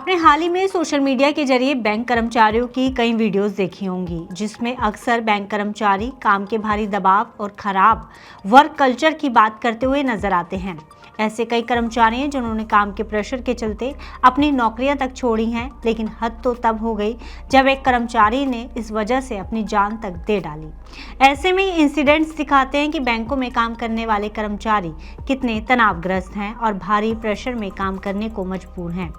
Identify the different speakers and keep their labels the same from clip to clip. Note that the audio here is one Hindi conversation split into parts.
Speaker 1: आपने हाल ही में सोशल मीडिया के जरिए बैंक कर्मचारियों की कई वीडियोस देखी होंगी, जिसमें अक्सर बैंक कर्मचारी काम के भारी दबाव और खराब वर्क कल्चर की बात करते हुए नजर आते हैं। ऐसे कई कर्मचारी हैं जिन्होंने काम के प्रेशर के चलते अपनी नौकरियां तक छोड़ी हैं, लेकिन हद तो तब हो गई जब एक कर्मचारी ने इस वजह से अपनी जान तक दे डाली। ऐसे में इंसिडेंट्स दिखाते हैं कि बैंकों में काम करने वाले कर्मचारी कितने तनावग्रस्त हैं और भारी प्रेशर में काम करने को मजबूर हैं।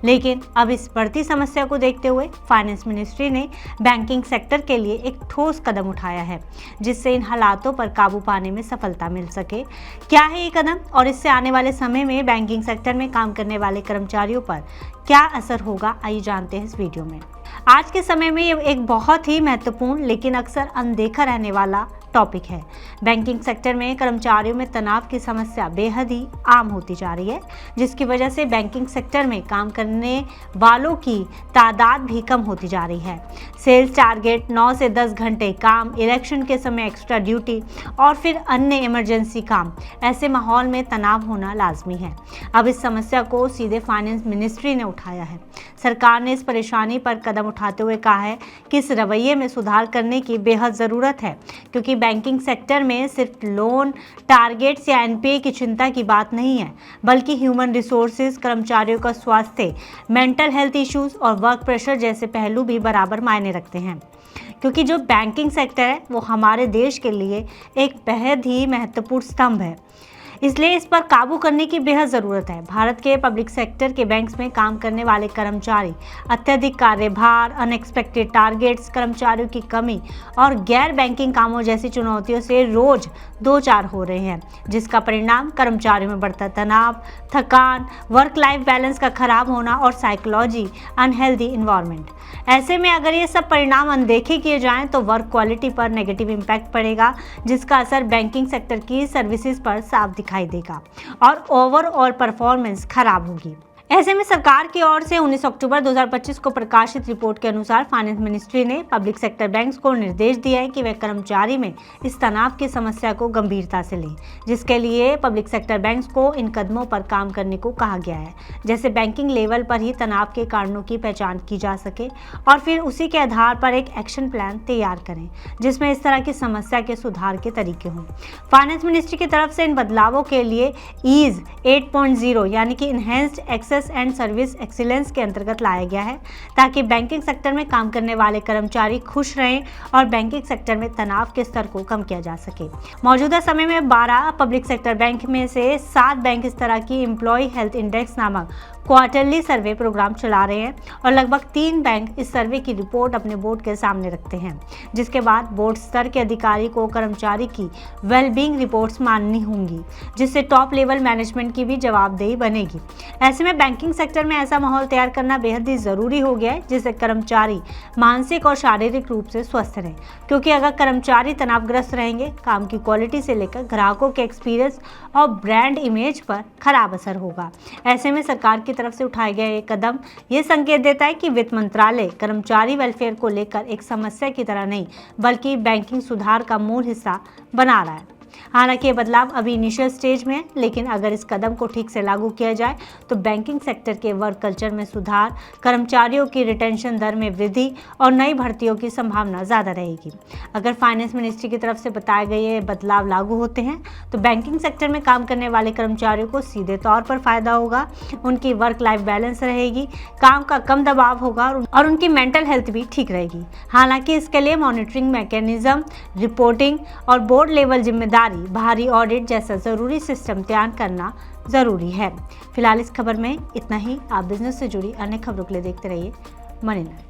Speaker 1: लेकिन अब इस बढ़ती समस्या को देखते हुए फाइनेंस मिनिस्ट्री ने बैंकिंग सेक्टर के लिए एक ठोस कदम उठाया है, जिससे इन हालातों पर काबू पाने में सफलता मिल सके। क्या है ये कदम और इससे आने वाले समय में बैंकिंग सेक्टर में काम करने वाले कर्मचारियों पर क्या असर होगा, आइए जानते हैं इस वीडियो में। आज के समय में ये एक बहुत ही महत्वपूर्ण लेकिन अक्सर अनदेखा रहने वाला टॉपिक है। बैंकिंग सेक्टर में कर्मचारियों में तनाव की समस्या बेहद ही आम होती जा रही है, जिसकी वजह से बैंकिंग सेक्टर में काम करने वालों की तादाद भी कम होती जा रही है। सेल्स टारगेट, 9 से 10 घंटे काम, इलेक्शन के समय एक्स्ट्रा ड्यूटी और फिर अन्य इमरजेंसी काम, ऐसे माहौल में तनाव होना लाजमी है। अब इस समस्या को सीधे फाइनेंस मिनिस्ट्री ने उठाया है। सरकार ने इस परेशानी पर कदम उठाते हुए कहा है कि इस रवैये में सुधार करने की बेहद ज़रूरत है, क्योंकि बैंकिंग सेक्टर में सिर्फ लोन टारगेट्स या एनपीए की चिंता की बात नहीं है, बल्कि ह्यूमन रिसोर्सेज, कर्मचारियों का स्वास्थ्य, मेंटल हेल्थ इश्यूज और वर्क प्रेशर जैसे पहलू भी बराबर मायने रखते हैं। क्योंकि जो बैंकिंग सेक्टर है वो हमारे देश के लिए एक बेहद ही महत्वपूर्ण स्तंभ है, इसलिए इस पर काबू करने की बेहद ज़रूरत है। भारत के पब्लिक सेक्टर के बैंक्स में काम करने वाले कर्मचारी अत्यधिक कार्यभार, अनएक्सपेक्टेड टारगेट्स, कर्मचारियों की कमी और गैर बैंकिंग कामों जैसी चुनौतियों से रोज दो चार हो रहे हैं, जिसका परिणाम कर्मचारियों में बढ़ता तनाव, थकान, वर्क लाइफ बैलेंस का खराब होना और साइकोलॉजी अनहेल्दी इन्वायरमेंट। ऐसे में अगर ये सब परिणाम अनदेखे किए जाएं तो वर्क क्वालिटी पर नेगेटिव इम्पैक्ट पड़ेगा, जिसका असर बैंकिंग सेक्टर की सर्विसेज पर साफ दिखाई देगा और ओवरऑल परफॉर्मेंस खराब होगी। ऐसे में सरकार की ओर से 19 अक्टूबर 2025 को प्रकाशित रिपोर्ट के अनुसार फाइनेंस मिनिस्ट्री ने पब्लिक सेक्टर बैंक्स को निर्देश दिया है कि वे कर्मचारी में इस तनाव की समस्या को गंभीरता से लें, जिसके लिए पब्लिक सेक्टर बैंक्स को इन कदमों पर काम करने को कहा गया है। जैसे बैंकिंग लेवल पर ही तनाव के कारणों की पहचान की जा सके और फिर उसी के आधार पर एक एक्शन प्लान तैयार करें, जिसमें इस तरह की समस्या के सुधार के तरीके हों। फाइनेंस मिनिस्ट्री की तरफ से इन बदलावों के लिए ईज 8.0 यानी कि enhanced access and service excellence के अंतर्गत लाया गया है, ताकि बैंकिंग सेक्टर में काम करने वाले कर्मचारी खुश रहें और बैंकिंग सेक्टर में तनाव के स्तर को कम किया जा सके। मौजूदा समय में 12 पब्लिक सेक्टर बैंक में से 7 बैंक इस तरह की एम्प्लॉय हेल्थ इंडेक्स नामक क्वार्टरली सर्वे प्रोग्राम चला रहे हैं और लगभग 3 बैंक इस सर्वे की रिपोर्ट अपने बोर्ड के सामने रखते हैं, जिसके बाद बोर्ड स्तर के अधिकारी को कर्मचारी की वेलबींग रिपोर्ट्स माननी होंगी, जिससे टॉप लेवल मैनेजमेंट की भी जवाबदेही बनेगी। ऐसे में बैंकिंग सेक्टर में ऐसा माहौल तैयार करना बेहद ही जरूरी हो गया है, जिससे कर्मचारी मानसिक और शारीरिक रूप से स्वस्थ रहें। क्योंकि अगर कर्मचारी तनावग्रस्त रहेंगे, काम की क्वालिटी से लेकर ग्राहकों के एक्सपीरियंस और ब्रांड इमेज पर खराब असर होगा। ऐसे में सरकार की तरफ से उठाया गया ये कदम ये संकेत देता है कि वित्त मंत्रालय कर्मचारी वेलफेयर को लेकर एक समस्या की तरह नहीं, बल्कि बैंकिंग सुधार का मूल हिस्सा बना रहा है। हालांकि ये बदलाव अभी इनिशियल स्टेज में है, लेकिन अगर इस कदम को ठीक से लागू किया जाए तो बैंकिंग सेक्टर के वर्क कल्चर में सुधार, कर्मचारियों की रिटेंशन दर में वृद्धि और नई भर्तियों की संभावना ज़्यादा रहेगी। अगर फाइनेंस मिनिस्ट्री की तरफ से बताए गए ये बदलाव लागू होते हैं तो बैंकिंग सेक्टर में काम करने वाले कर्मचारियों को सीधे तौर पर फायदा होगा, उनकी वर्क लाइफ बैलेंस रहेगी, काम का कम दबाव होगा और उनकी मेंटल हेल्थ भी ठीक रहेगी। हालांकि इसके लिए मॉनिटरिंग मैकेनिज्म, रिपोर्टिंग और बोर्ड लेवल जिम्मेदारी, भारी ऑडिट जैसा जरूरी सिस्टम तैयार करना जरूरी है। फिलहाल इस खबर में इतना ही। आप बिजनेस से जुड़ी अन्य खबरों के लिए देखते रहिए मनी लाइव।